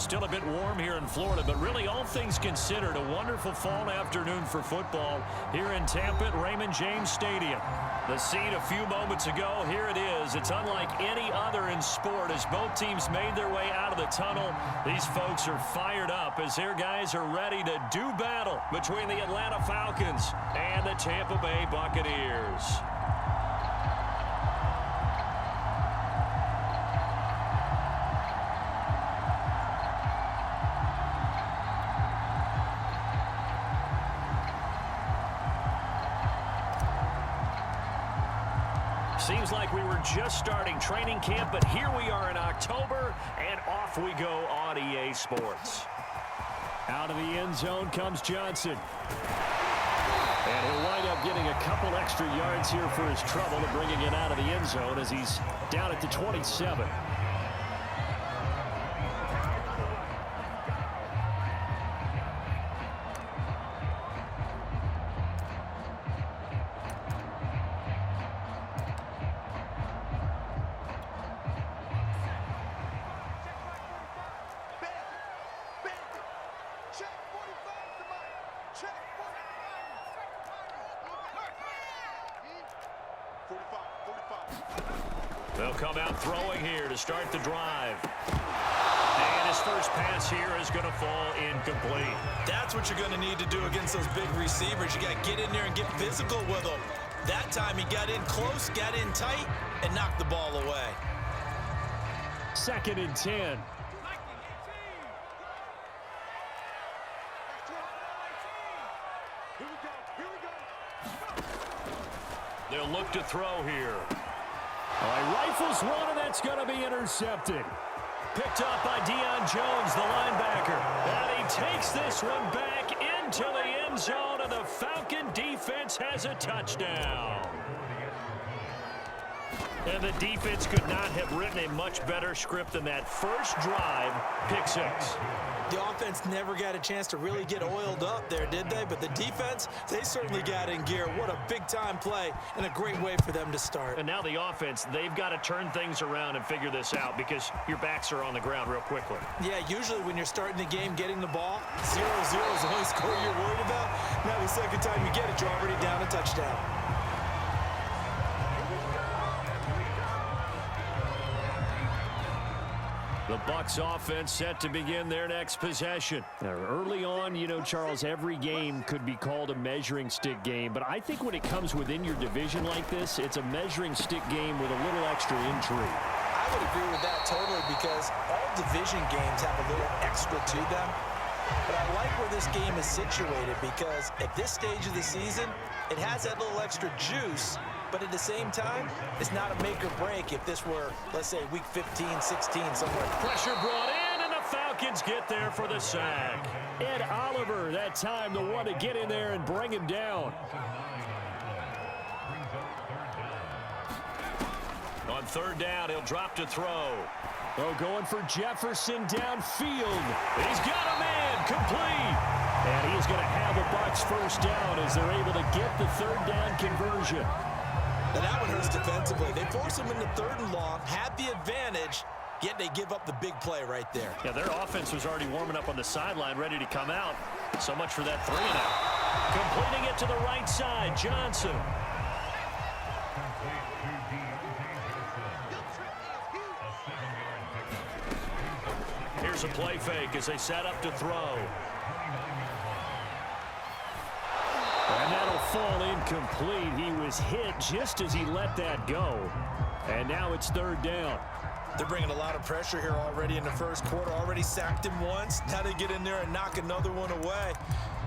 Still a bit warm here in Florida, but really all things considered, a wonderful fall afternoon for football here in Tampa at Raymond James Stadium. The scene a few moments ago, here it is. It's unlike any other in sport as both teams made their way out of the tunnel. These folks are fired up as their guys are ready to do battle between the Atlanta Falcons and the Tampa Bay Buccaneers. Seems like we were just starting training camp, but here we are in October, and off we go on EA Sports. Out of the end zone comes Johnson. And he'll wind up getting a couple extra yards here for his trouble and bringing it out of the end zone as he's down at the 27. They'll come out throwing here to start the drive. And his first pass here is going to fall incomplete. That's what you're going to need to do against those big receivers. You got to get in there and get physical with them. That time he got in close, got in tight, and knocked the ball away. 2nd and 10. They'll look to throw here. Rifles one, and that's going to be intercepted. Picked up by Deion Jones, the linebacker. And he takes this one back into the end zone, and the Falcon defense has a touchdown. And the defense could not have written a much better script than that first drive, pick 6. The offense never got a chance to really get oiled up there, did they? But the defense, they certainly got in gear. What a big-time play and a great way for them to start. And now the offense, they've got to turn things around and figure this out because your backs are on the ground real quickly. Yeah, usually when you're starting the game, getting the ball, 0-0 is the only score you're worried about. Now the second time you get it, you're already down a touchdown. The Bucs offense set to begin their next possession. Now, early on, you know, Charles, every game could be called a measuring stick game, but I think when it comes within your division like this, it's a measuring stick game with a little extra intrigue. I would agree with that totally because all division games have a little extra to them. But I like where this game is situated because at this stage of the season, it has that little extra juice. But at the same time, it's not a make or break if this were, let's say, week 15, 16, somewhere. Pressure brought in, and the Falcons get there for the sack. Ed Oliver, that time, the one to get in there and bring him down. On 3rd down, he'll drop to throw. Oh, going for Jefferson downfield. He's got a man, complete. And he's going to have a Bucs first down as they're able to get the 3rd down conversion. Now that one hurts defensively. They force him into 3rd and long, had the advantage, yet they give up the big play right there. Yeah, their offense was already warming up on the sideline, ready to come out. So much for that 3-and-out. Completing it to the right side, Johnson. Here's a play fake as they set up to throw. And that'll fall incomplete. He was hit just as he let that go. And now it's 3rd down. They're bringing a lot of pressure here already in the first quarter. Already sacked him once. Now they get in there and knock another one away.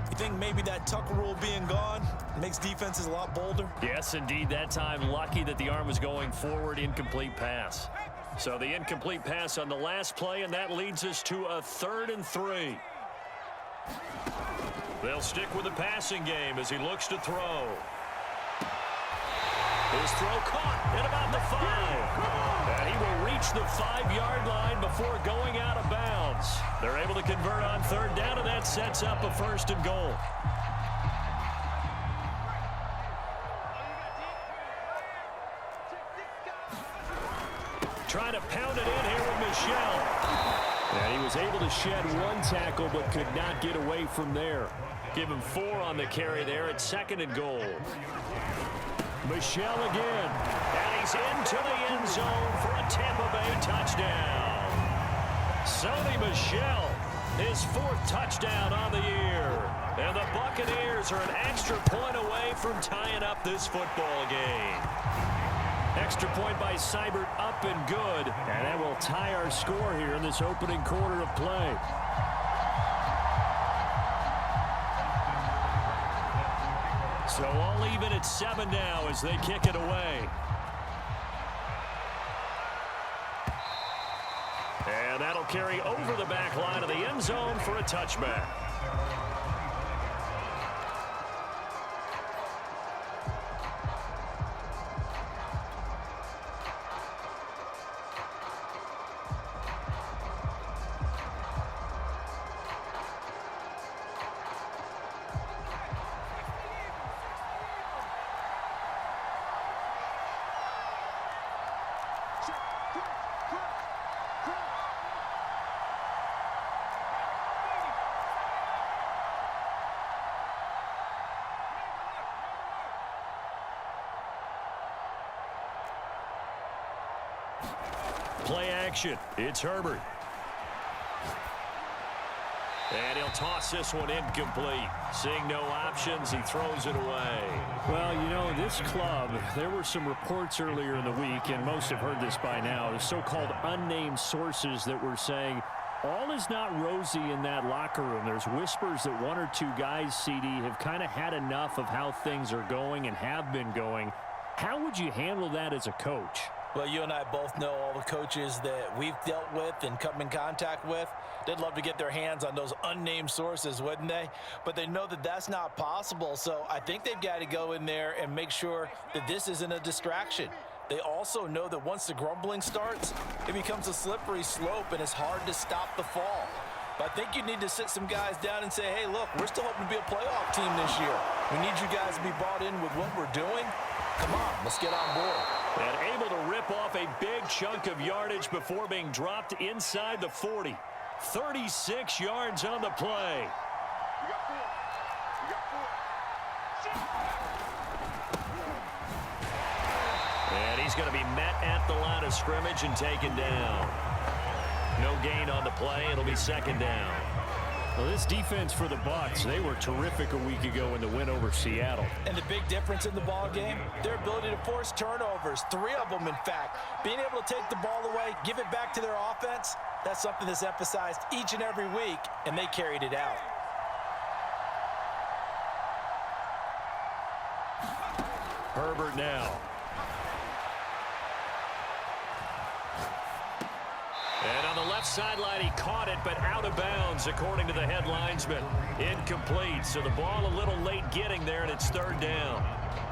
You think maybe that Tucker rule being gone makes defenses a lot bolder? Yes, indeed. That time, lucky that the arm was going forward. Incomplete pass. So the incomplete pass on the last play, and that leads us to a 3rd and 3. They'll stick with the passing game as he looks to throw. His throw caught at about the 5. And he will reach the 5-yard line before going out of bounds. They're able to convert on 3rd down, and that sets up a 1st and goal. Trying to pound it in here with Michelle. And he was able to shed one tackle but could not get away from there. Give him 4 on the carry there at 2nd and goal. Michel again. And he's into the end zone for a Tampa Bay touchdown. Sony Michel, his 4th touchdown on the year. And the Buccaneers are an extra point away from tying up this football game. Extra point by Seibert, up and good. And that will tie our score here in this opening quarter of play. So all even at 7 now as they kick it away. And that'll carry over the back line of the end zone for a touchback. Play action. It's Herbert. And he'll toss this one incomplete. Seeing no options, he throws it away. Well, you know, this club, there were some reports earlier in the week, and most have heard this by now, the so-called unnamed sources that were saying all is not rosy in that locker room. There's whispers that 1 or 2 guys, CD, have kind of had enough of how things are going and have been going. How would you handle that as a coach? Well, you and I both know all the coaches that we've dealt with and come in contact with. They'd love to get their hands on those unnamed sources, wouldn't they? But they know that that's not possible, so I think they've got to go in there and make sure that this isn't a distraction. They also know that once the grumbling starts, it becomes a slippery slope, and it's hard to stop the fall. But I think you need to sit some guys down and say, hey, look, we're still hoping to be a playoff team this year. We need you guys to be brought in with what we're doing. Come on, let's get on board. And able to rip off a big chunk of yardage before being dropped inside the 40. 36 yards on the play. And he's going to be met at the line of scrimmage and taken down. No gain on the play. It'll be 2nd down. Well, this defense for the Bucs, they were terrific a week ago in the win over Seattle. And the big difference in the ball game, their ability to force turnovers, 3 of them, in fact. Being able to take the ball away, give it back to their offense, that's something that's emphasized each and every week, and they carried it out. Herbert now. And on the left sideline, he caught it, but out of bounds, according to the head linesman. Incomplete, so the ball a little late getting there, and it's 3rd down.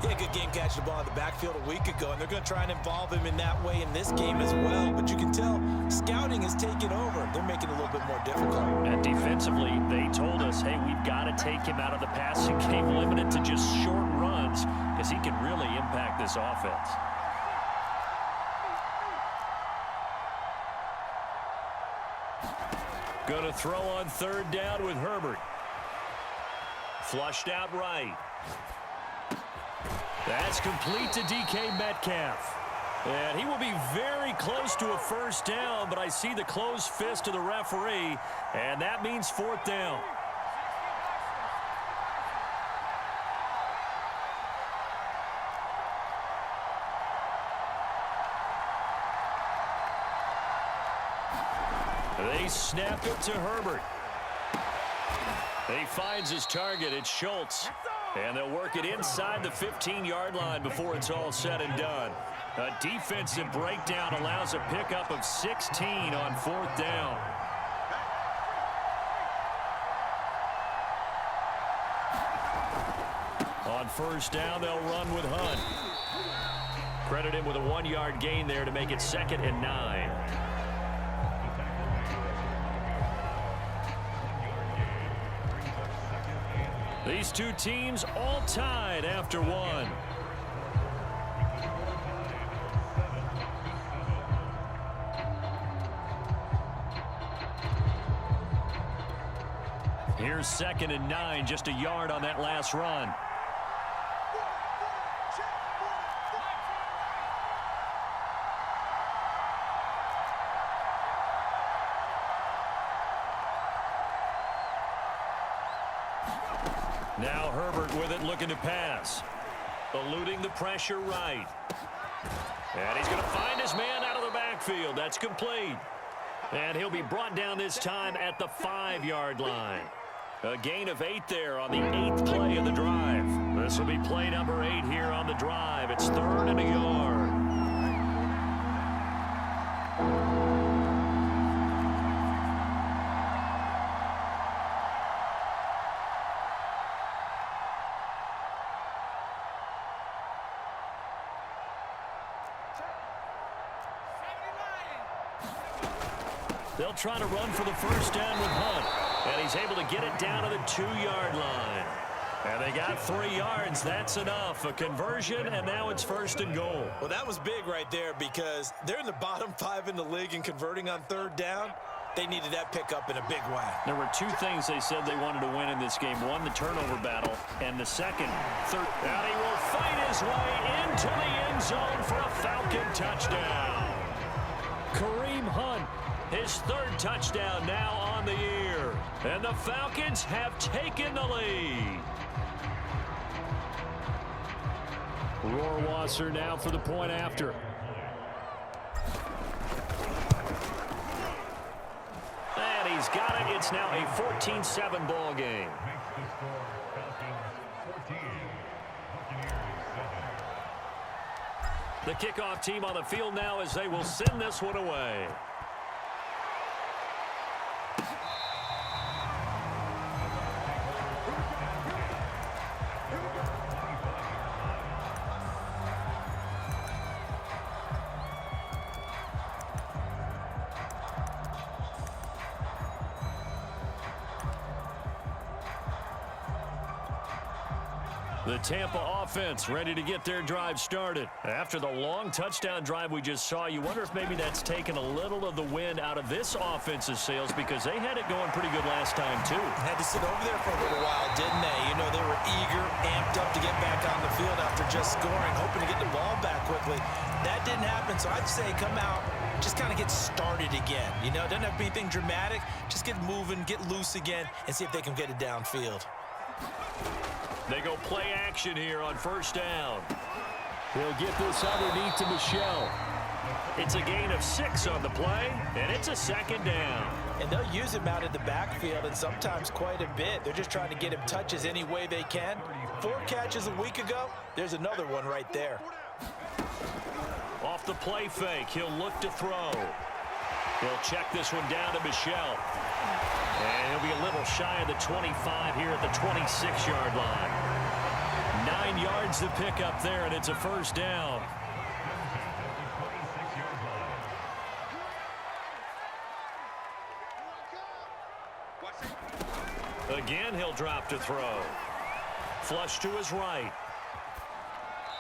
Yeah, good game catching the ball in the backfield a week ago, and they're going to try and involve him in that way in this game as well. But you can tell scouting is taking over. They're making it a little bit more difficult. And defensively, they told us, hey, we've got to take him out of the passing game, limited to just short runs, because he can really impact this offense. Going to throw on 3rd down with Herbert. Flushed out right. That's complete to DK Metcalf. And he will be very close to a 1st down, but I see the closed fist of the referee, and that means 4th down. They snap it to Herbert. He finds his target. It's Schultz. And they'll work it inside the 15-yard line before it's all said and done. A defensive breakdown allows a pickup of 16 on 4th down. On 1st down, they'll run with Hunt. Credit him with a 1-yard gain there to make it 2nd and 9. These two teams all tied after 1. Here's 2nd and 9, just a yard on that last run. Now Herbert with it, looking to pass. Eluding the pressure right. And he's going to find his man out of the backfield. That's complete. And he'll be brought down this time at the 5-yard line. A gain of 8 there on the 8th play of the drive. This will be play number 8 here on the drive. It's 3rd and a yard. They'll try to run for the first down with Hunt. And he's able to get it down to the 2-yard line. And they got 3 yards. That's enough. A conversion, and now it's 1st and goal. Well, that was big right there because they're in the bottom 5 in the league and converting on 3rd down. They needed that pickup in a big way. There were 2 things they said they wanted to win in this game. One, the turnover battle, and the second, third. And he will fight his way into the end zone for a Falcon touchdown. Kareem Hunt, his 3rd touchdown now on the year. And the Falcons have taken the lead. Rohrwasser now for the point after. And he's got it. It's now a 14-7 ball game. The kickoff team on the field now as they will send this one away. The Tampa offense ready to get their drive started. After the long touchdown drive we just saw, you wonder if maybe that's taken a little of the wind out of this offense's sails because they had it going pretty good last time, too. Had to sit over there for a little while, didn't they? You know, they were eager, amped up to get back on the field after just scoring, hoping to get the ball back quickly. That didn't happen, so I'd say come out, just kind of get started again. You know, doesn't have to be anything dramatic. Just get moving, get loose again, and see if they can get it downfield. They go play action here on 1st down. He'll get this underneath to Michel. It's a gain of 6 on the play, and it's a 2nd down. And they'll use him out in the backfield, and sometimes quite a bit. They're just trying to get him touches any way they can. 4 catches a week ago, there's another one right there. Off the play fake, he'll look to throw. He'll check this one down to Michel. And he'll be a little shy of the 25 here at the 26-yard line. 9 yards to pick up there, and it's a 1st down. Again, he'll drop to throw. Flush to his right.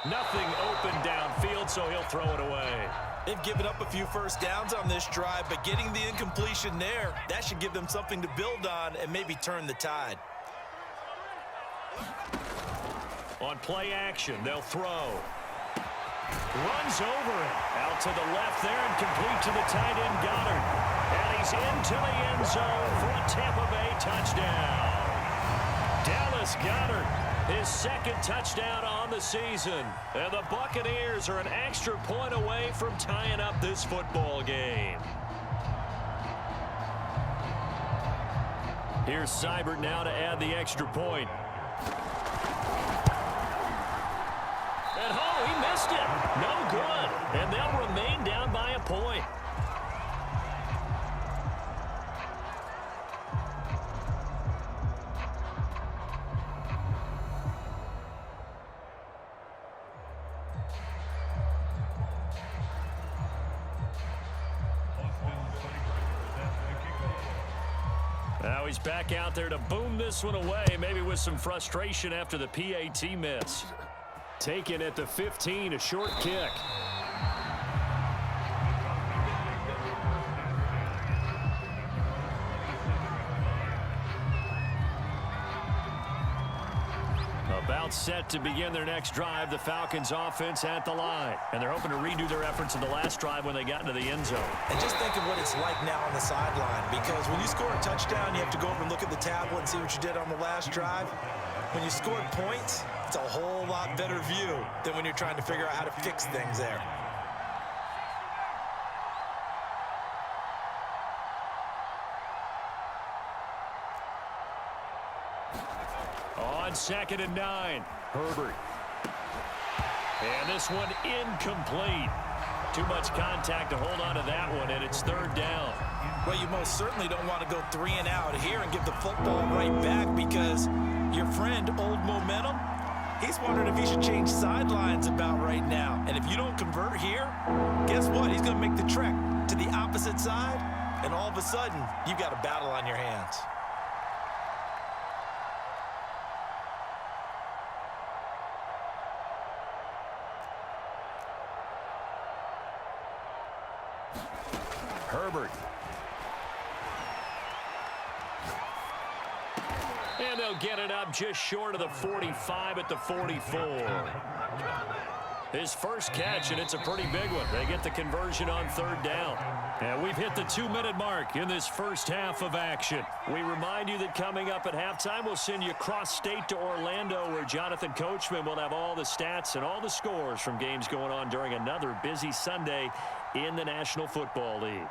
Nothing open downfield, so he'll throw it away. They've given up a few 1st downs on this drive, but getting the incompletion there, that should give them something to build on and maybe turn the tide. On play action, they'll throw. Runs over it. Out to the left there and complete to the tight end, Goddard. And he's into the end zone for a Tampa Bay touchdown. Dallas Goedert, his 2nd touchdown on the season. And the Buccaneers are an extra point away from tying up this football game. Here's Seibert now to add the extra point. And oh, he missed it. No good. And they'll remain down by a point. Now he's back out there to boom this one away, maybe with some frustration after the PAT miss. Taken at the 15, a short kick. About set to begin their next drive, the Falcons offense at the line. And they're hoping to redo their efforts in the last drive when they got into the end zone. And just think of what it's like now on the sideline, because when you score a touchdown, you have to go over and look at the tablet and see what you did on the last drive. When you scored points, it's a whole lot better view than when you're trying to figure out how to fix things there. On 2nd and 9, Herbert. And this one incomplete. Too much contact to hold on to that one, and it's 3rd down. Well, you most certainly don't want to go 3 and out here and give the football right back, because your friend, Old Momentum, he's wondering if he should change sidelines about right now. And if you don't convert here, guess what? He's going to make the trek to the opposite side, and all of a sudden, you've got a battle on your hands. Herbert. And they'll get it up just short of the 45 at the 44. His first catch, and it's a pretty big one. They get the conversion on 3rd down. And we've hit the 2-minute mark in this first half of action. We remind you that coming up at halftime, we'll send you cross-state to Orlando, where Jonathan Coachman will have all the stats and all the scores from games going on during another busy Sunday in the National Football League.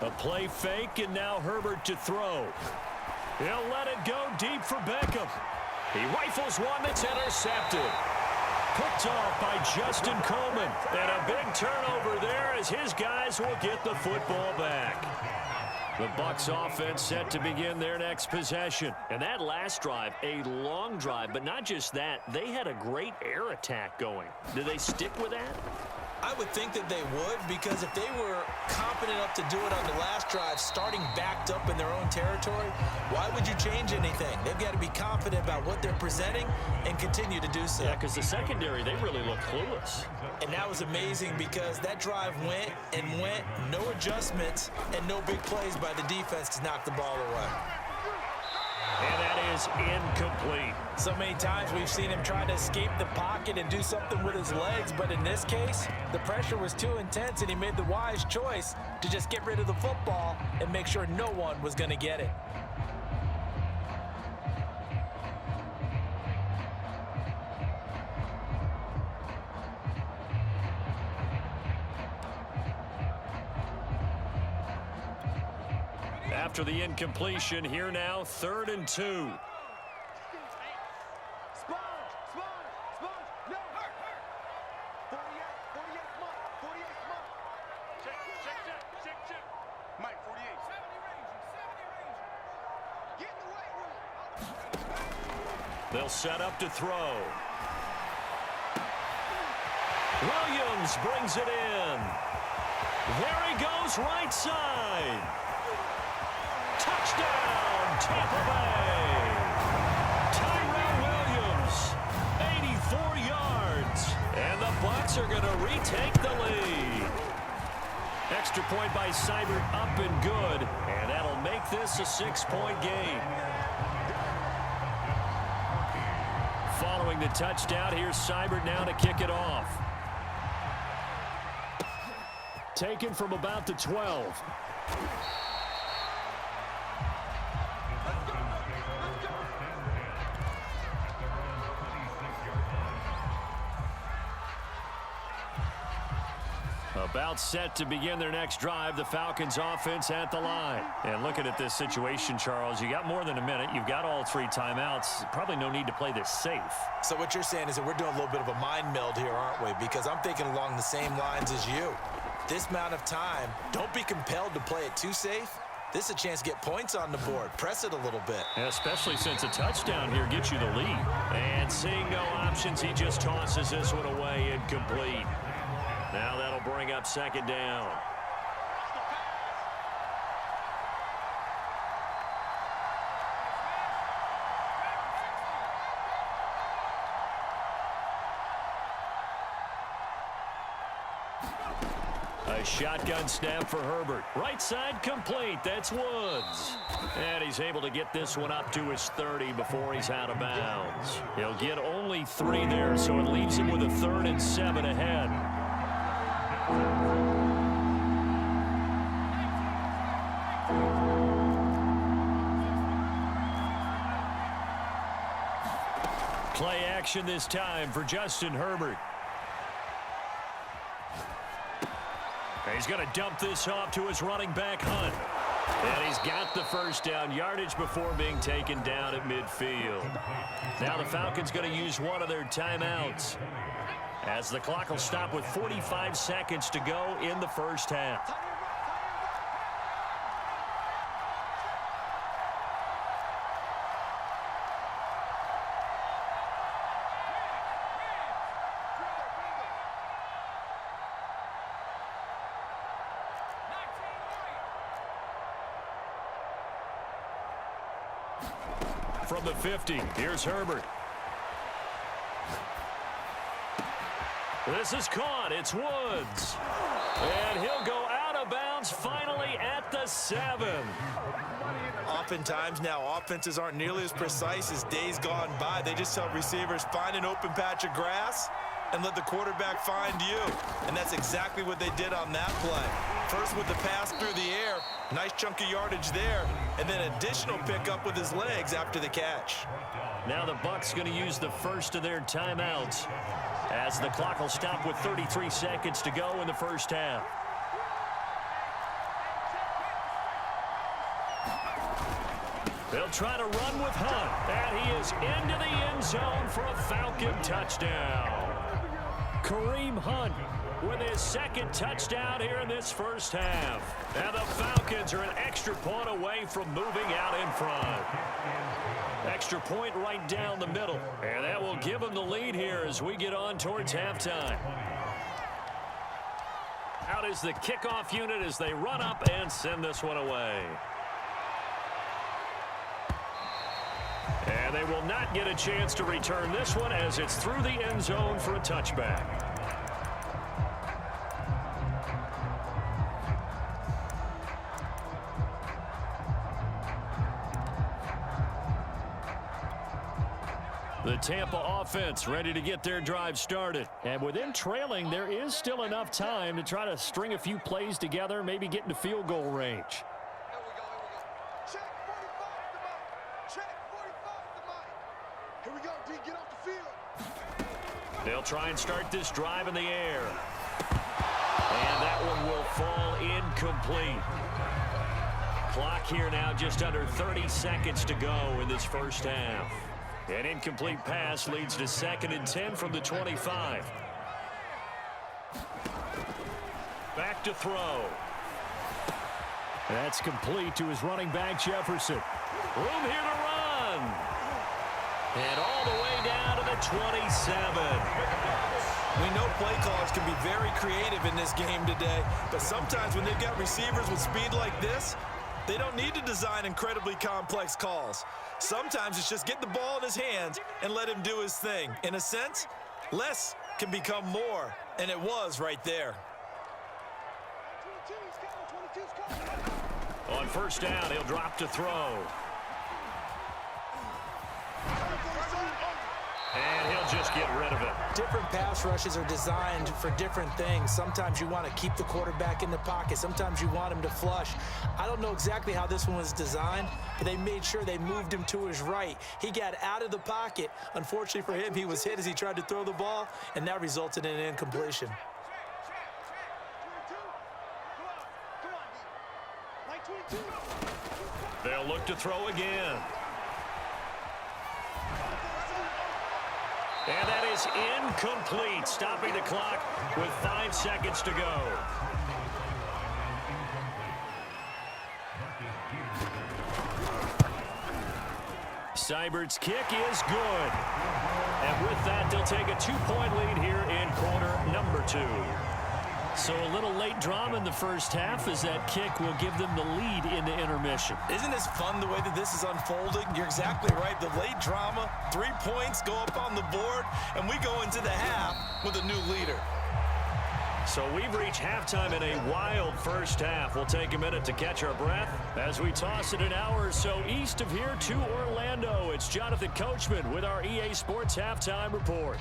A play fake, and now Herbert to throw. He'll let it go deep for Beckham. He rifles one that's intercepted. Picked off by Justin Coleman. And a big turnover there as his guys will get the football back. The Bucs offense set to begin their next possession. And that last drive, a long drive, but not just that. They had a great air attack going. Do they stick with that? I would think that they would, because if they were confident enough to do it on the last drive, starting backed up in their own territory, why would you change anything? They've got to be confident about what they're presenting and continue to do so. Yeah, because the secondary, they really look clueless. And that was amazing, because that drive went and went, no adjustments, and no big plays by the defense to knock the ball away. And that is incomplete. So many times we've seen him try to escape the pocket and do something with his legs, but in this case, the pressure was too intense, and he made the wise choice to just get rid of the football and make sure no one was going to get it. After the incompletion, here now, 3rd and 2. They'll set up to throw. Williams brings it in. There he goes, right side. Touchdown, Tampa Bay. Tyrell Williams, 84 yards. And the Bucs are going to retake the lead. Extra point by Seibert, up and good. And that'll make this a 6-point game. Following the touchdown, here's Seibert now to kick it off. Taken from about the 12. About set to begin their next drive, the Falcons offense at the line. And looking at this situation, Charles, you got more than a minute. You've got all 3 timeouts. Probably no need to play this safe. So what you're saying is that we're doing a little bit of a mind meld here, aren't we? Because I'm thinking along the same lines as you. This amount of time, don't be compelled to play it too safe. This is a chance to get points on the board. Press it a little bit. Yeah, especially since a touchdown here gets you the lead. And seeing no options, he just tosses this one away, incomplete. Now that'll bring up 2nd down. A shotgun snap for Herbert. Right side complete. That's Woods. And he's able to get this one up to his 30 before he's out of bounds. He'll get only 3 there, so it leaves him with a 3rd and 7 ahead. Play action this time for Justin Herbert. He's going to dump this off to his running back, Hunt. And he's got the first down yardage before being taken down at midfield. Now the Falcons going to use one of their timeouts, as the clock will stop with 45 seconds to go in the first half. From the 50, here's Herbert. This is caught. It's Woods. And he'll go out of bounds finally at the 7. Oftentimes now, offenses aren't nearly as precise as days gone by. They just tell receivers, find an open patch of grass and let the quarterback find you. And that's exactly what they did on that play. First with the pass through the air, nice chunk of yardage there, and then additional pickup with his legs after the catch. Now the Bucs going to use the first of their timeouts, as the clock will stop with 33 seconds to go in the first half. They'll try to run with Hunt, and he is into the end zone for a Falcon touchdown. Kareem Hunt with his 2nd touchdown here in this first half. And the Falcons are an extra point away from moving out in front. Extra point right down the middle. And that will give them the lead here as we get on towards halftime. Out is the kickoff unit as they run up and send this one away. And they will not get a chance to return this one as it's through the end zone for a touchback. The Tampa offense ready to get their drive started. And with them trailing, there is still enough time to try to string a few plays together, maybe get into field goal range. They'll try and start this drive in the air. And that one will fall incomplete. Clock here now just under 30 seconds to go in this first half. An incomplete pass leads to 2nd and 10 from the 25. Back to throw. That's complete to his running back, Jefferson. Room here to run. And all the way down to the 27. We know play callers can be very creative in this game today, but sometimes when they've got receivers with speed like this, they don't need to design incredibly complex calls. Sometimes it's just get the ball in his hands and let him do his thing. In a sense, less can become more, and it was right there. On first down, he'll drop to throw. And he'll just get rid of it. Different pass rushes are designed for different things. Sometimes you want to keep the quarterback in the pocket. Sometimes you want him to flush. I don't know exactly how this one was designed, but they made sure they moved him to his right. He got out of the pocket. Unfortunately for him, he was hit as he tried to throw the ball, and that resulted in an incompletion. They'll look to throw again. And that is incomplete, stopping the clock with 5 seconds to go. Seibert's kick is good. And with that, they'll take a 2-point lead here in quarter number 2. So a little late drama in the first half as that kick will give them the lead into intermission. Isn't this fun the way that this is unfolding? You're exactly right. The late drama, 3 points go up on the board, and we go into the half with a new leader. So we've reached halftime in a wild first half. We'll take a minute to catch our breath as we toss it an hour or so east of here to Orlando. It's Jonathan Coachman with our EA Sports Halftime Report.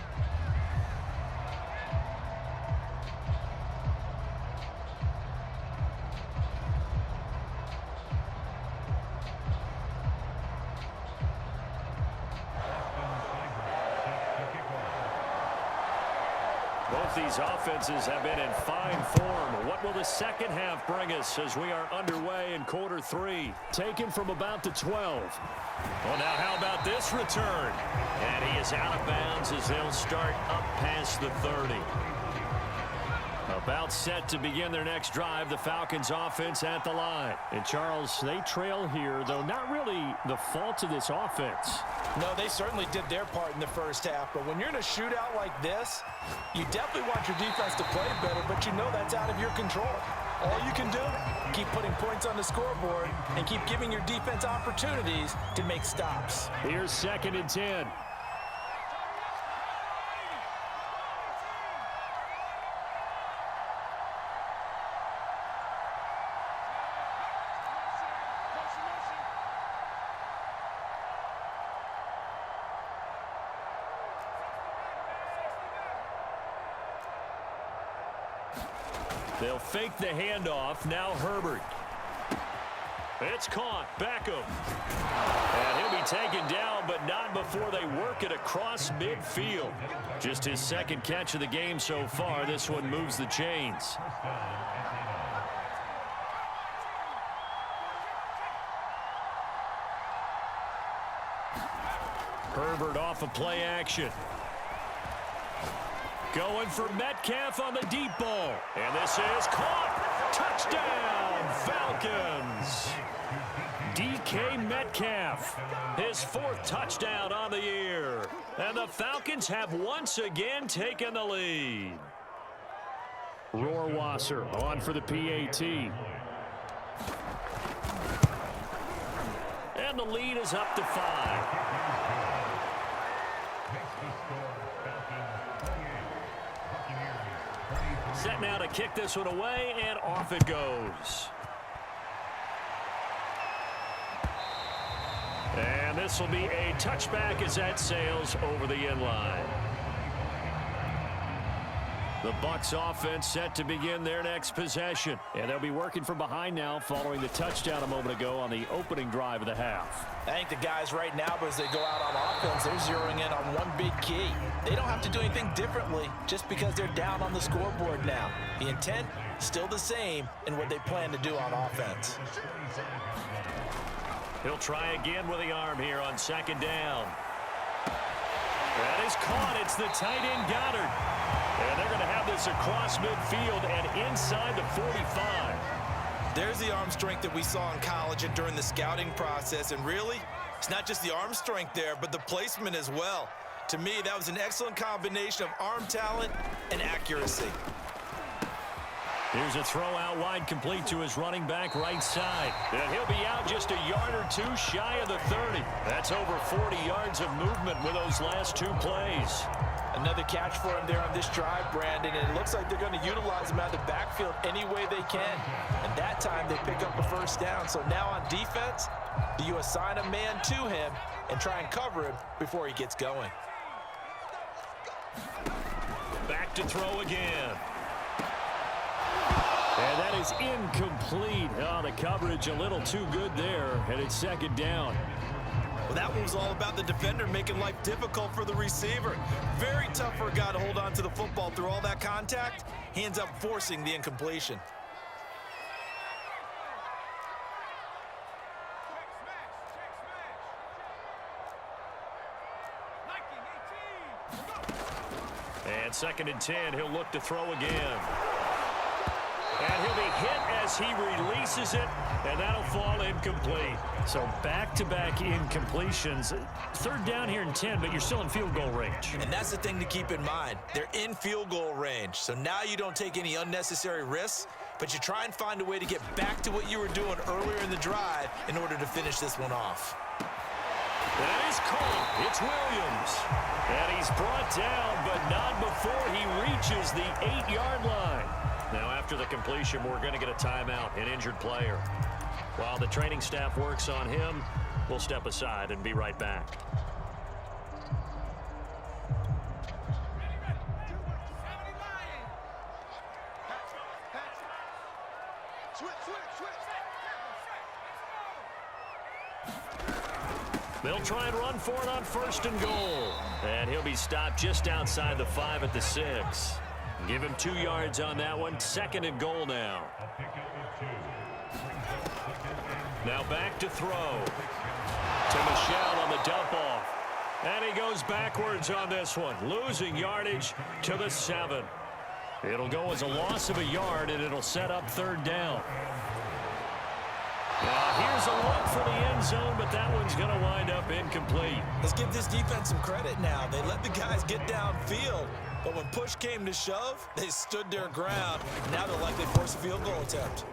Both these offenses have been in fine form. What will the second half bring us as we are underway in quarter 3? Taken from about the 12. Well, now how about this return? And he is out of bounds as they'll start up past the 30. About set to begin their next drive, the Falcons offense at the line. And Charles, they trail here, though not really the fault of this offense. No, they certainly did their part in the first half, but when you're in a shootout like this, you definitely want your defense to play better, but you know that's out of your control. All you can do, keep putting points on the scoreboard and keep giving your defense opportunities to make stops. Here's 2nd and 10. They'll fake the handoff. Now Herbert. It's caught. Beckham. And he'll be taken down, but not before they work it across midfield. Just his 2nd catch of the game so far. This one moves the chains. Herbert off of play action. Going for Metcalf on the deep ball. And this is caught. Touchdown, Falcons. DK Metcalf, his 4th touchdown on the year. And the Falcons have once again taken the lead. Rohrwasser on for the PAT. And the lead is up to 5. Set now to kick this one away, and off it goes. And this will be a touchback as that sails over the end line. The Bucs offense set to begin their next possession. And they'll be working from behind now following the touchdown a moment ago on the opening drive of the half. I think the guys right now, as they go out on offense, they're zeroing in on one big key. They don't have to do anything differently just because they're down on the scoreboard now. The intent, still the same in what they plan to do on offense. He'll try again with the arm here on 2nd down. That is caught. It's the tight end Goddard. And they're going to have this across midfield and inside the 45. There's the arm strength that we saw in college and during the scouting process. And really, it's not just the arm strength there, but the placement as well. To me, that was an excellent combination of arm talent and accuracy. Here's a throw out wide, complete to his running back right side. And he'll be out just a yard or two shy of the 30. That's over 40 yards of movement with those last 2 plays. Another catch for him there on this drive, Brandon, and it looks like they're going to utilize him out of the backfield any way they can. And that time they pick up a 1st down. So now on defense, do you assign a man to him and try and cover him before he gets going? Back to throw again. And that is incomplete. Oh, the coverage a little too good there, and it's 2nd down. Well, that one was all about the defender making life difficult for the receiver. Very tough for a guy to hold on to the football through all that contact. He ends up forcing the incompletion. And 2nd and 10, he'll look to throw again. And he'll be hit as he releases it, and that'll fall incomplete. So back-to-back incompletions. 3rd down here and 10, but you're still in field goal range. And that's the thing to keep in mind. They're in field goal range. So now you don't take any unnecessary risks, but you try and find a way to get back to what you were doing earlier in the drive in order to finish this one off. That is caught. It's Williams. And he's brought down, but not before he reaches the 8-yard line. Now, after the completion, we're going to get a timeout, an injured player. While the training staff works on him, we'll step aside and be right back. They'll try and run for it on 1st and goal. And he'll be stopped just outside the 5 at the 6. Give him 2 yards on that one. 2nd and goal now. Now back to throw. To Michel on the dump-off. And he goes backwards on this one. Losing yardage to the 7. It'll go as a loss of a yard, and it'll set up 3rd down. Here's a look for the end zone, but that one's going to wind up incomplete. Let's give this defense some credit now. They let the guys get downfield, but when push came to shove, they stood their ground. Now they'll likely force a field goal attempt.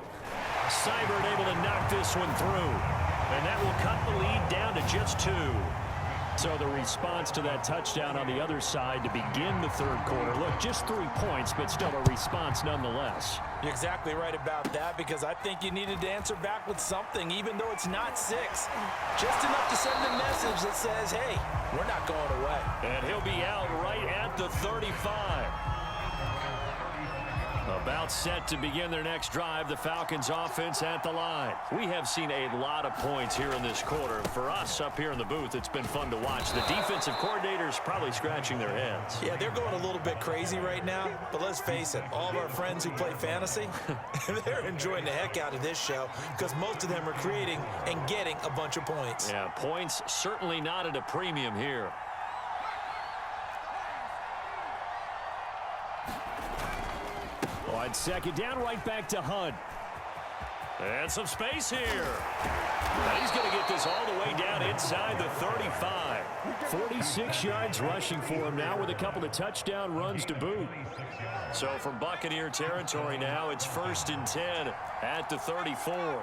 Seibert able to knock this one through, and that will cut the lead down to just 2. So the response to that touchdown on the other side to begin the 3rd quarter. Look, just 3 points, but still a response nonetheless. You're exactly right about that, because I think you needed to answer back with something, even though it's not 6. Just enough to send a message that says, hey, we're not going away. And he'll be out right at the 35. About set to begin their next drive, the Falcons offense at the line. We have seen a lot of points here in this quarter. For us up here in the booth, it's been fun to watch. The defensive coordinators probably scratching their heads. Yeah, they're going a little bit crazy right now, but let's face it, all of our friends who play fantasy, they're enjoying the heck out of this show because most of them are creating and getting a bunch of points. Yeah, points certainly not at a premium here. On 2nd down, right back to Hunt. And some space here. And he's going to get this all the way down inside the 35. 46 yards rushing for him now with a couple of touchdown runs to boot. So from Buccaneer territory now, it's 1st and 10 at the 34.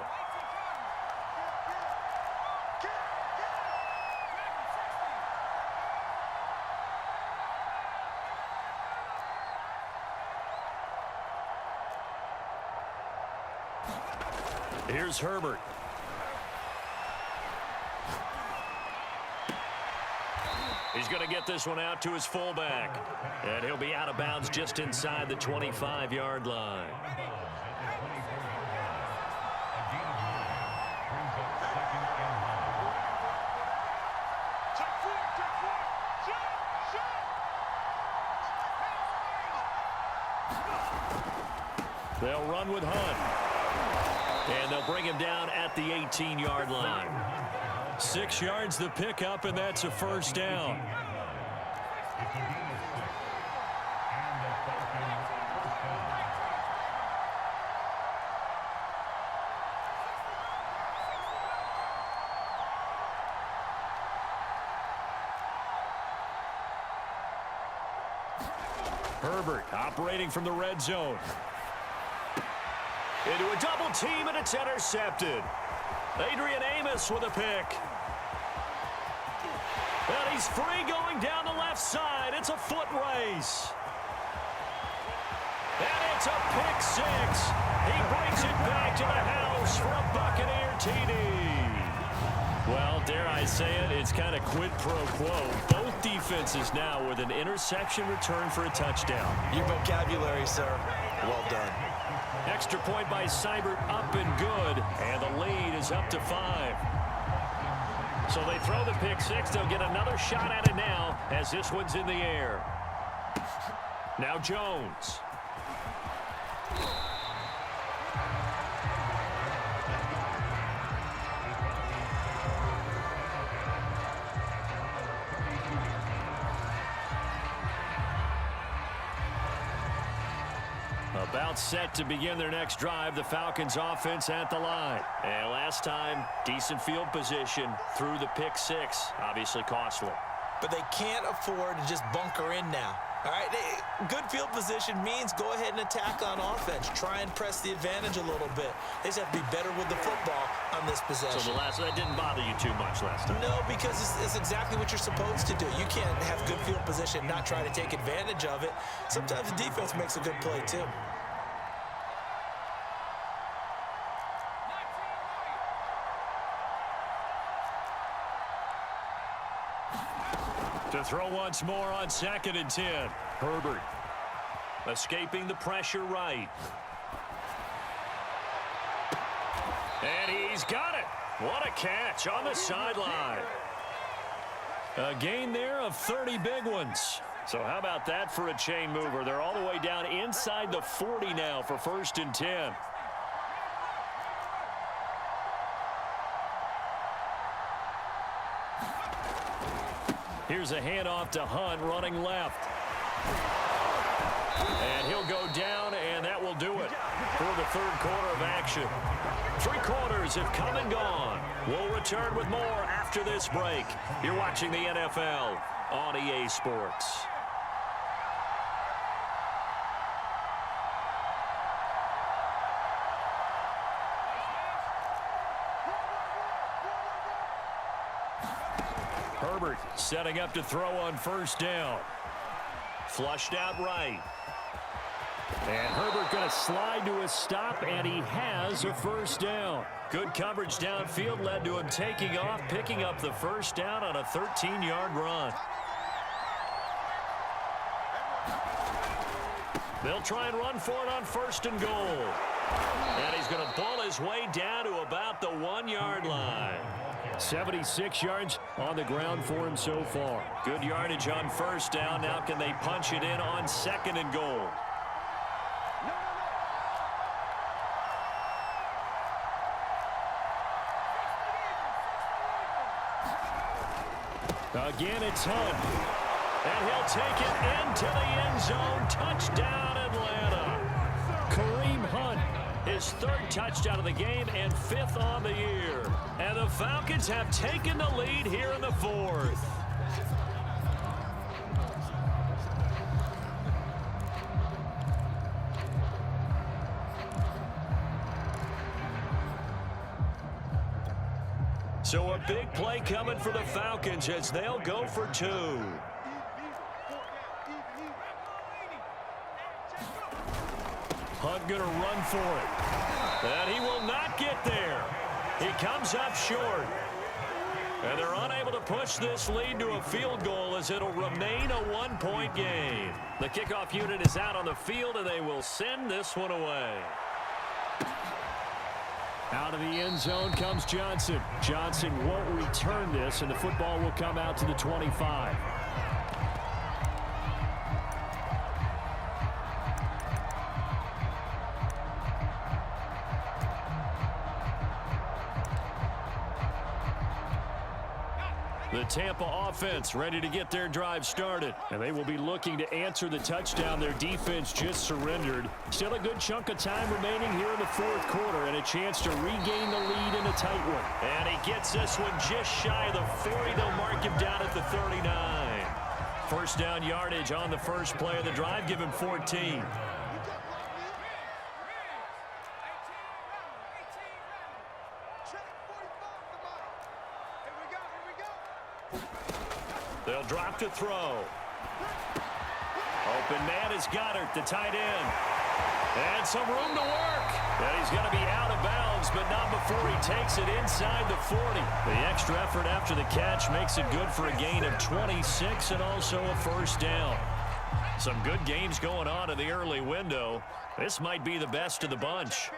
Here's Herbert. He's going to get this one out to his fullback. And he'll be out of bounds just inside the 25-yard line. They'll run with Hunt. And they'll bring him down at the 18-yard line. 6 yards the pickup, and that's a 1st down. Herbert operating from the red zone. Into a double team, and it's intercepted. Adrian Amos with a pick. And he's free going down the left side. It's a foot race. And it's a pick 6. He brings it back to the house for a Buccaneer TD. Well, dare I say it, it's kind of quid pro quo. Both defenses now with an interception return for a touchdown. Your vocabulary, sir. Well done. Extra point by Seibert, up and good, and the lead is up to 5. So they throw the pick 6. They'll get another shot at it now as this one's in the air. Now Jones. About set to begin their next drive, the Falcons offense at the line. And last time, decent field position through the pick 6. Obviously costly. But they can't afford to just bunker in now. All right, good field position means go ahead and attack on offense. Try and press the advantage a little bit. They just have to be better with the football on this possession. So that didn't bother you too much last time? No, because it's exactly what you're supposed to do. You can't have good field position, not try to take advantage of it. Sometimes the defense makes a good play, too. To throw once more on 2nd and 10. Herbert escaping the pressure right. And he's got it. What a catch on the sideline. A gain there of 30 big ones. So how about that for a chain mover? They're all the way down inside the 40 now for 1st and 10. Here's a handoff to Hunt running left. And he'll go down, and that will do it for the 3rd quarter of action. 3 quarters have come and gone. We'll return with more after this break. You're watching the NFL on EA Sports. Herbert setting up to throw on 1st down. Flushed out right. And Herbert going to slide to a stop, and he has a 1st down. Good coverage downfield led to him taking off, picking up the 1st down on a 13-yard run. They'll try and run for it on 1st and goal. And he's going to ball his way down to about the 1-yard line. 76 yards on the ground for him so far. Good yardage on 1st down. Now can they punch it in on 2nd and goal? Again, it's Hunt. And he'll take it into the end zone. Touchdown, Atlanta. Kareem Hunt, his 3rd touchdown of the game and 5th on the year. And the Falcons have taken the lead here in the 4th. So a big play coming for the Falcons as they'll go for 2. Hunt going to run for it. And he will not get there. He comes up short. And they're unable to push this lead to a field goal as it'll remain a 1-point game. The kickoff unit is out on the field, and they will send this one away. Out of the end zone comes Johnson. Johnson won't return this, and the football will come out to the 25. The Tampa offense ready to get their drive started. And they will be looking to answer the touchdown their defense just surrendered. Still a good chunk of time remaining here in the 4th quarter and a chance to regain the lead in a tight one. And he gets this one just shy of the 40. They'll mark him down at the 39. 1st down yardage on the first play of the drive. Give him 14. They'll drop to throw. Open man is Goddard, the tight end. And some room to work. And he's going to be out of bounds, but not before he takes it inside the 40. The extra effort after the catch makes it good for a gain of 26 and also a 1st down. Some good games going on in the early window. This might be the best of the bunch.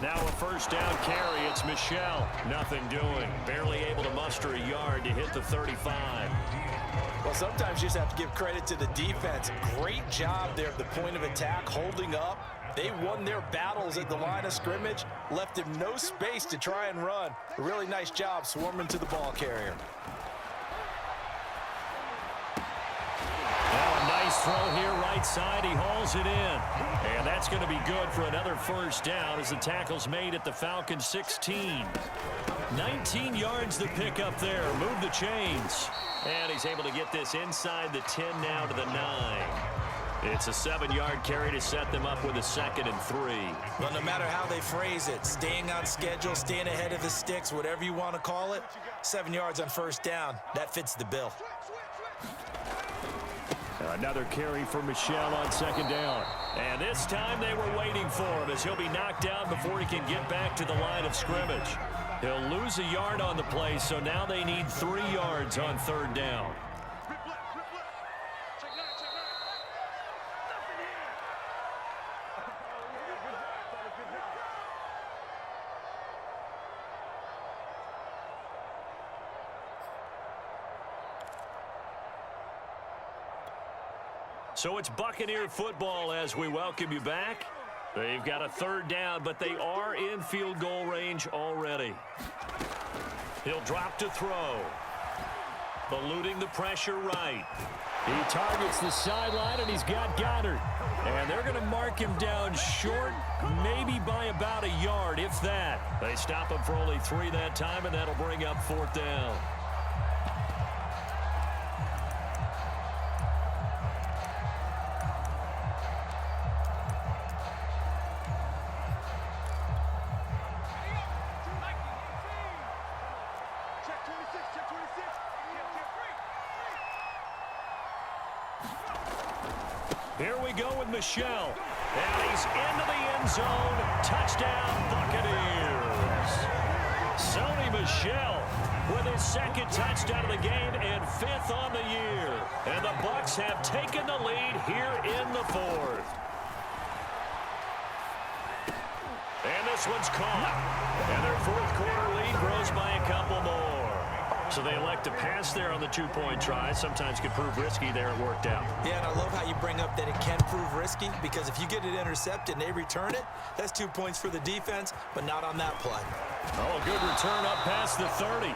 Now a 1st down carry. It's Michelle. Nothing doing. Barely able to muster a yard to hit the 35. Well, sometimes you just have to give credit to the defense. Great job there at the point of attack, holding up. They won their battles at the line of scrimmage, left him no space to try and run. A really nice job swarming to the ball carrier. Now a nice throw here right side. He hauls it in. And that's going to be good for another first down as the tackle's made at the Falcons' 16. 19 yards to pick up there. Move the chains. And he's able to get this inside the 10 now to the 9. It's a 7-yard carry to set them up with a 2nd and 3. Well, no matter how they phrase it, staying on schedule, staying ahead of the sticks, whatever you want to call it, 7 yards on first down, that fits the bill. Another carry for Michel on 2nd down. And this time they were waiting for him as he'll be knocked down before he can get back to the line of scrimmage. He'll lose a yard on the play, so now they need 3 yards on 3rd down. So it's Buccaneer football as we welcome you back. They've got a 3rd down, but they are in field goal range already. He'll drop to throw. Eluding the pressure right. He targets the sideline, and he's got Goddard. And they're going to mark him down short, maybe by about a yard, if that. They stop him for only 3 that time, and that'll bring up 4th down. Here we go with Michel. And he's into the end zone. Touchdown, Buccaneers. Sony Michel with his 2nd touchdown of the game and 5th on the year. And the Bucs have taken the lead here in the 4th. And this one's caught. And their 4th quarter lead grows by a couple more. So they elect to pass there on the 2-point try. Sometimes could prove risky there. It worked out. Yeah, and I love how you bring up that it can prove risky, because if you get it intercepted and they return it, that's 2 points for the defense, but not on that play. Oh, a good return up past the 30.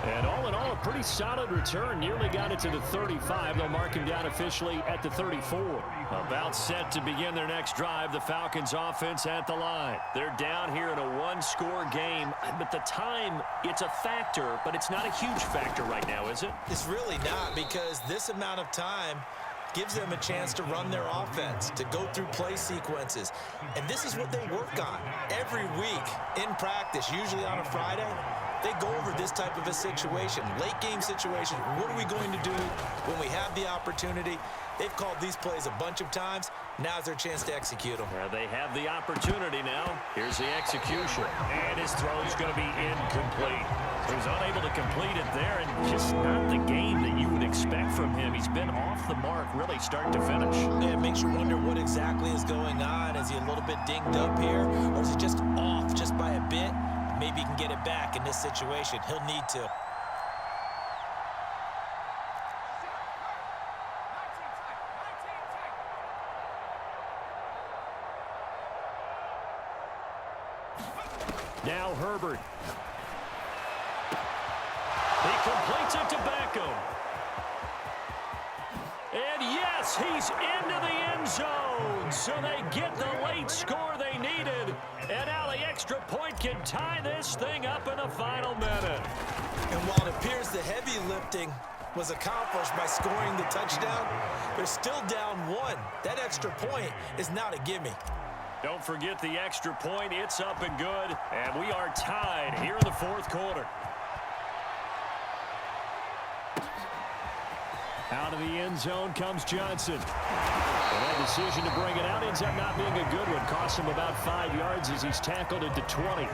And all in all, a pretty solid return. Nearly got it to the 35. They'll mark him down officially at the 34. About set to begin their next drive. The Falcons offense at the line. They're down here in a 1-score game. But the time, it's a factor, but it's not a huge factor right now, is it? It's really not, because this amount of time gives them a chance to run their offense, to go through play sequences. And this is what they work on every week in practice, usually on a Friday. They go over this type of a situation, late game situation. What are we going to do when we have the opportunity? They've called these plays a bunch of times. Now's their chance to execute them. They have the opportunity now. Here's the execution. And his throw is going to be incomplete. He was unable to complete it there, and just not the game that you would expect from him. He's been off the mark, really start to finish. Yeah, it makes you wonder what exactly is going on. Is he a little bit dinged up here, or is he just off just by a bit? Maybe he can get it back in this situation. He'll need to. Now Herbert. He completes it to Beckham. And yes, he's into the end zone. So they get the late score they needed. And now the extra point can tie this thing up in the final minute. And while it appears the heavy lifting was accomplished by scoring the touchdown, they're still down 1. That extra point is not a gimme. Don't forget the extra point. It's up and good. And we are tied here in the 4th quarter. Out of the end zone comes Johnson. And that decision to bring it out ends up not being a good one. Costs him about 5 yards as he's tackled at the 20.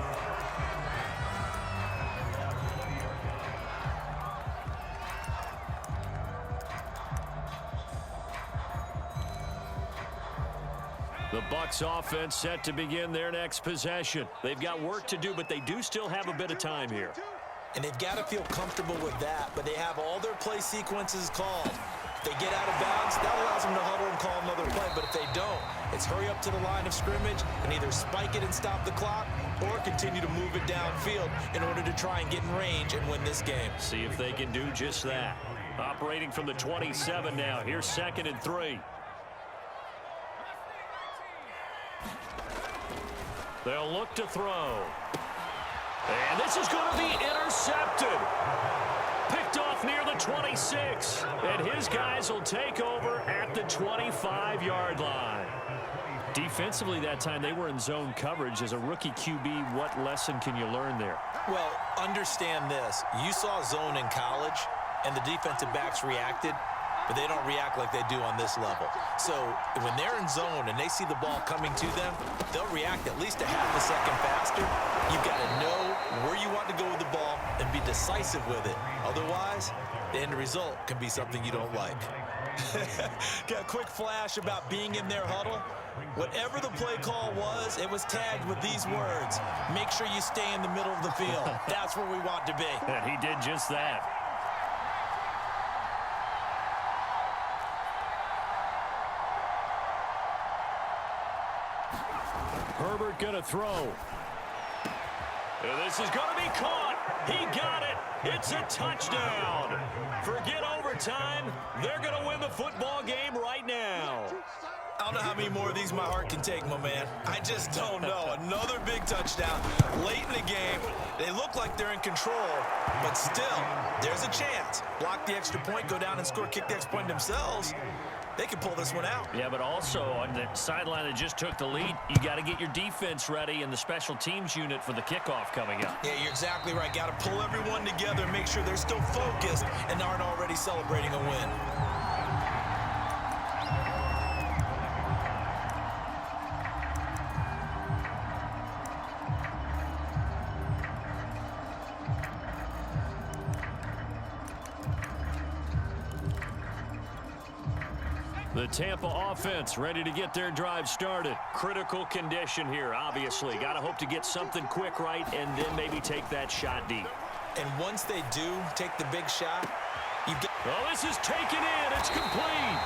The Bucs offense set to begin their next possession. They've got work to do, but they do still have a bit of time here. And they've got to feel comfortable with that, but they have all their play sequences called. If they get out of bounds, that allows them to huddle and call another play. But if they don't, it's hurry up to the line of scrimmage and either spike it and stop the clock or continue to move it downfield in order to try and get in range and win this game. See if they can do just that. Operating from the 27 now. Here's 2nd and 3. They'll look to throw. And this is going to be intercepted. Picked off near the 26. And his guys will take over at the 25-yard line. Defensively that time, they were in zone coverage. As a rookie QB, what lesson can you learn there? Well, understand this. You saw zone in college, and the defensive backs reacted, but they don't react like they do on this level. So when they're in zone and they see the ball coming to them, they'll react at least a half a second faster. You've got to know where you want to go with the ball and be decisive with it. Otherwise, the end result can be something you don't like. Got a quick flash about being in their huddle. Whatever the play call was, it was tagged with these words: make sure you stay in the middle of the field. That's where we want to be. And he did just that. Herbert gonna throw. This is gonna be caught. He got it. It's a touchdown. Forget overtime. They're gonna win the football game right now. I don't know how many more of these my heart can take, my man. I just don't know. Another big touchdown late in the game. They look like they're in control, but still, there's a chance. Block the extra point, go down and score, kick the extra point themselves. They can pull this one out. Yeah, but also on the sideline that just took the lead, you got to get your defense ready and the special teams unit for the kickoff coming up. Yeah, you're exactly right. Got to pull everyone together and make sure they're still focused and aren't already celebrating a win. The Tampa offense ready to get their drive started. Critical condition here, obviously. Got to hope to get something quick right and then maybe take that shot deep. And once they do take the big shot, you get... Oh, this is taken in. It's complete.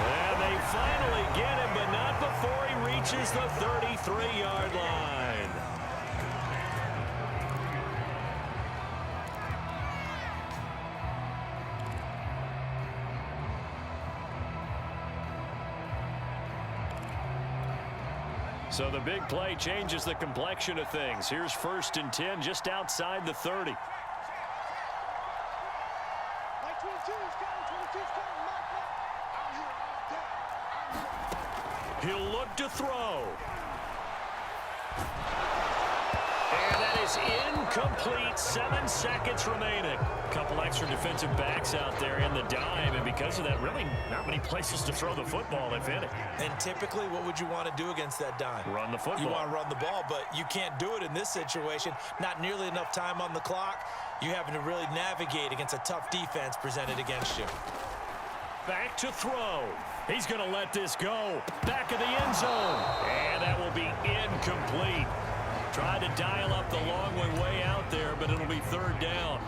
And they finally get him, but not before he reaches the 33-yard line. So the big play changes the complexion of things. Here's 1st and 10 just outside the 30. He'll look to throw. And that is incomplete. 7 seconds remaining. Couple extra defensive backs out there in the dime, and because of that, really not many places to throw the football, if any. And typically, what would you want to do against that dime? Run the football. You want to run the ball, but you can't do it in this situation. Not nearly enough time on the clock. You're having to really navigate against a tough defense presented against you. Back to throw. He's going to let this go. Back of the end zone. And that will be incomplete. Tried to dial up the long way out there, but it'll be 3rd down.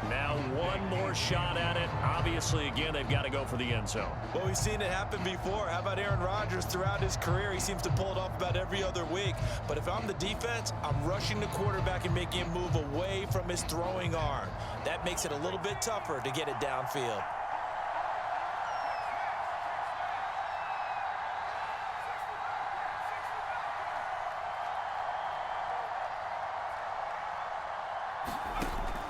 Now one more shot at it. Obviously, again, they've got to go for the end zone. Well, we've seen it happen before. How about Aaron Rodgers throughout his career? He seems to pull it off about every other week. But if I'm the defense, I'm rushing the quarterback and making him move away from his throwing arm. That makes it a little bit tougher to get it downfield.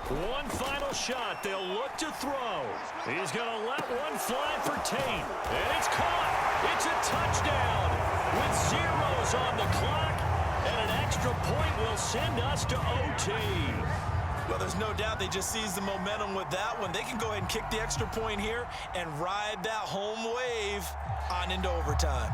One final shot. They'll look to throw. He's going to let one fly for Tate. And it's caught. It's a touchdown with zeros on the clock. And an extra point will send us to OT. Well, there's no doubt they just seized the momentum with that one. They can go ahead and kick the extra point here and ride that home wave on into overtime.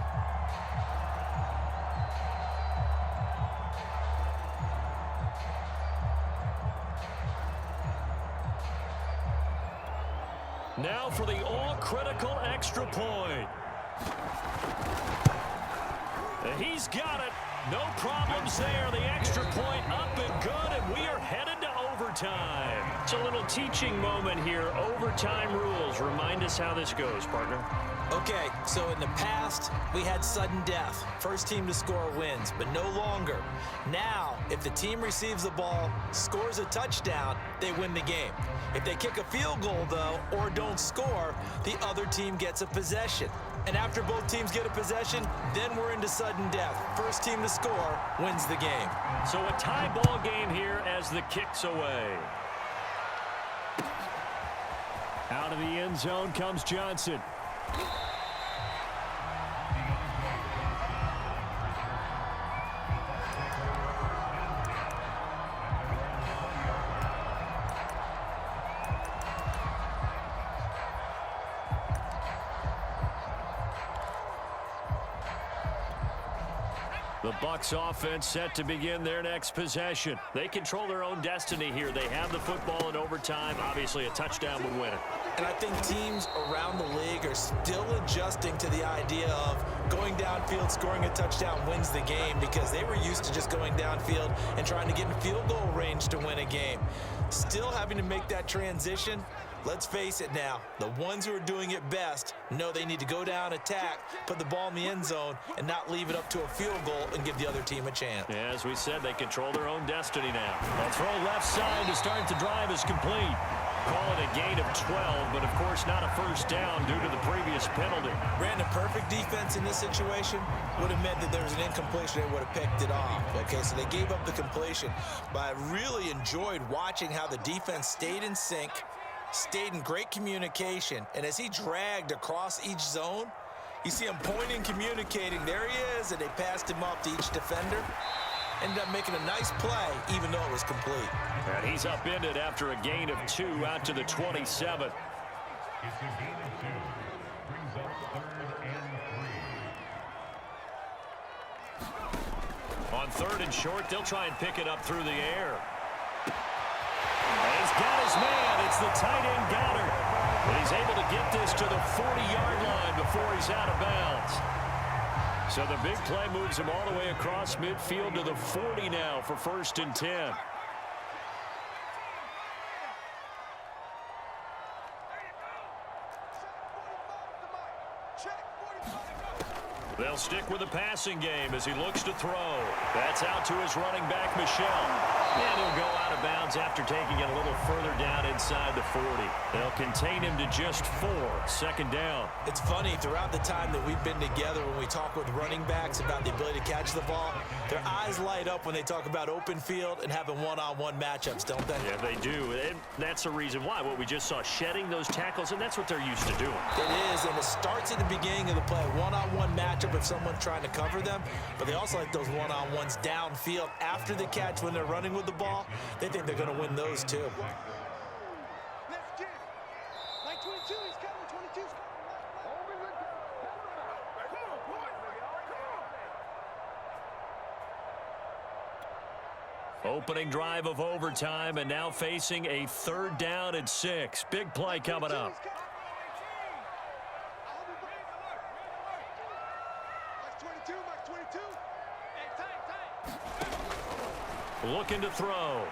Now for the all-critical extra point. He's got it. No problems there. The extra point up and good, and we are headed to overtime. overtime. It's a little teaching moment here. Overtime rules. Remind us how this goes, partner. Okay, so in the past, we had sudden death. First team to score wins, but no longer. Now, if the team receives the ball, scores a touchdown, they win the game. If they kick a field goal, though, or don't score, the other team gets a possession. And after both teams get a possession, then we're into sudden death. First team to score wins the game. So a tie ball game here as the kick's away. Out of the end zone comes Johnson. The Bucs offense set to begin their next possession. They control their own destiny here. They have the football in overtime. Obviously, a touchdown would win it. And I think teams around the league are still adjusting to the idea of going downfield, scoring a touchdown wins the game, because they were used to just going downfield and trying to get in field goal range to win a game. Still having to make that transition. Let's face it now, the ones who are doing it best know they need to go down, attack, put the ball in the end zone, and not leave it up to a field goal and give the other team a chance. Yeah, as we said, they control their own destiny now. A throw left side to start the drive is complete. Call it a gain of 12, but of course not a first down due to the previous penalty. Brandon, perfect defense in this situation would have meant that there was an incompletion. They would have picked it off. Okay, so they gave up the completion, but I really enjoyed watching how the defense stayed in sync, stayed in great communication, and as he dragged across each zone, you see him pointing, communicating. There he is, and they passed him up to each defender. Ended up making a nice play, even though it was complete. And he's upended after a gain of 2 out to the 27. On 3rd and short, they'll try and pick it up through the air. And he's got his man. It's the tight end Goddard. And he's able to get this to the 40-yard line before he's out of bounds. So the big play moves him all the way across midfield to the 40 now for 1st and 10. They'll stick with the passing game as he looks to throw. That's out to his running back, Michel. And he'll go out of bounds after taking it a little further down inside the 40. They'll contain him to just 4. 2nd down. It's funny, throughout the time that we've been together, when we talk with running backs about the ability to catch the ball, their eyes light up when they talk about open field and having one-on-one matchups, don't they? Yeah, they do. And that's the reason why. What we just saw, shedding those tackles, and that's what they're used to doing. It is, and it starts at the beginning of the play. One-on-one matchup if someone's trying to cover them, but they also like those one-on-ones downfield after the catch when they're running with the ball. They think they're going to win those too. Let's get it. Like 22, he's coming. 22's Opening drive of overtime, and now facing a 3rd down and 6. Big play coming up. Looking to throw.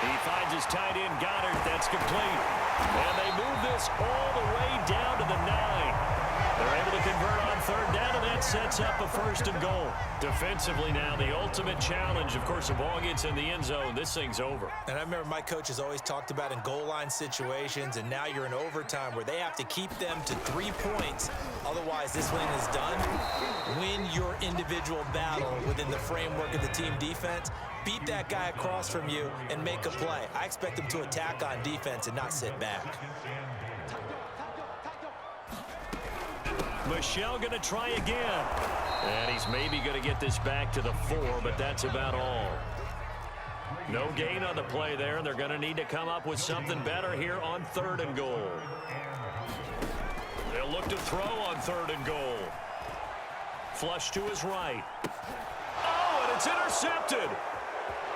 He finds his tight end, Goddard. That's complete. And they move this all the way down to the 9. They're able to convert on 3rd down, and that sets up a 1st and goal. Defensively now, the ultimate challenge. Of course, the ball gets in the end zone. This thing's over. And I remember my coach has always talked about in goal line situations, and now you're in overtime where they have to keep them to 3 points. Otherwise, this win is done. Win your individual battle within the framework of the team defense. Beat that guy across from you and make a play. I expect them to attack on defense and not sit back. Michel going to try again. And he's maybe going to get this back to the 4, but that's about all. No gain on the play there, and they're going to need to come up with something better here on 3rd and goal. They'll look to throw on 3rd and goal. Flush to his right. Oh, and it's intercepted.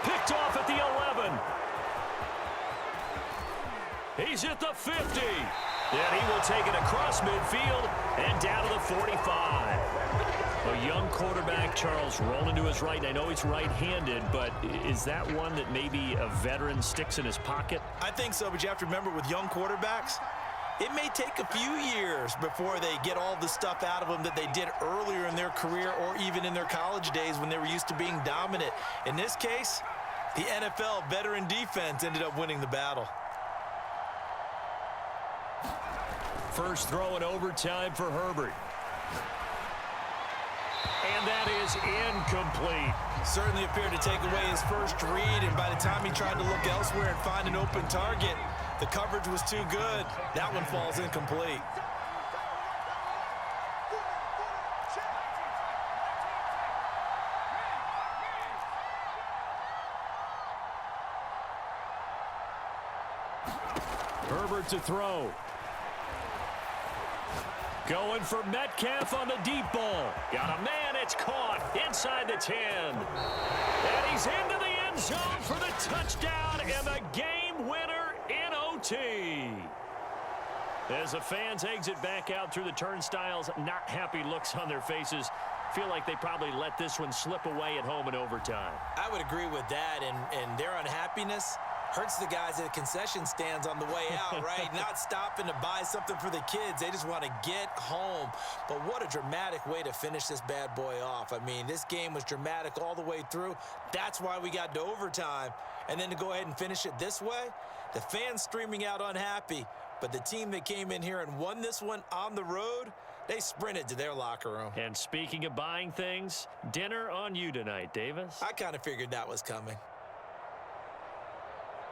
Picked off at the 11. He's at the 50. And he will take it across midfield and down to the 45. A young quarterback, Charles, rolling to his right. I know he's right-handed, but is that one that maybe a veteran sticks in his pocket? I think so, but you have to remember with young quarterbacks, it may take a few years before they get all the stuff out of them that they did earlier in their career or even in their college days when they were used to being dominant. In this case, the NFL veteran defense ended up winning the battle. First throw in overtime for Herbert. And that is incomplete. Certainly appeared to take away his first read, and by the time he tried to look elsewhere and find an open target, the coverage was too good. That one falls incomplete. Herbert to throw. Going for Metcalf on the deep ball. Got a man, it's caught inside the 10. And he's into the end zone for the touchdown and the game winner in OT. As the fans exit back out through the turnstiles, not happy looks on their faces. Feel like they probably let this one slip away at home in overtime. I would agree with that, and their unhappiness hurts the guys at the concession stands on the way out, right? Not stopping to buy something for the kids. They just want to get home. But what a dramatic way to finish this bad boy off. I mean, this game was dramatic all the way through. That's why we got to overtime. And then to go ahead and finish it this way, the fans streaming out unhappy. But the team that came in here and won this one on the road, they sprinted to their locker room. And speaking of buying things, dinner on you tonight, Davis. I kind of figured that was coming.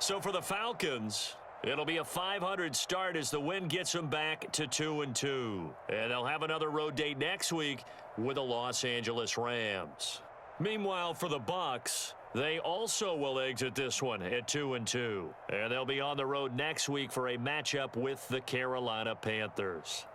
So for the Falcons, it'll be a .500 start as the win gets them back to 2-2. And they'll have another road date next week with the Los Angeles Rams. Meanwhile, for the Bucs, they also will exit this one at 2-2. And they'll be on the road next week for a matchup with the Carolina Panthers.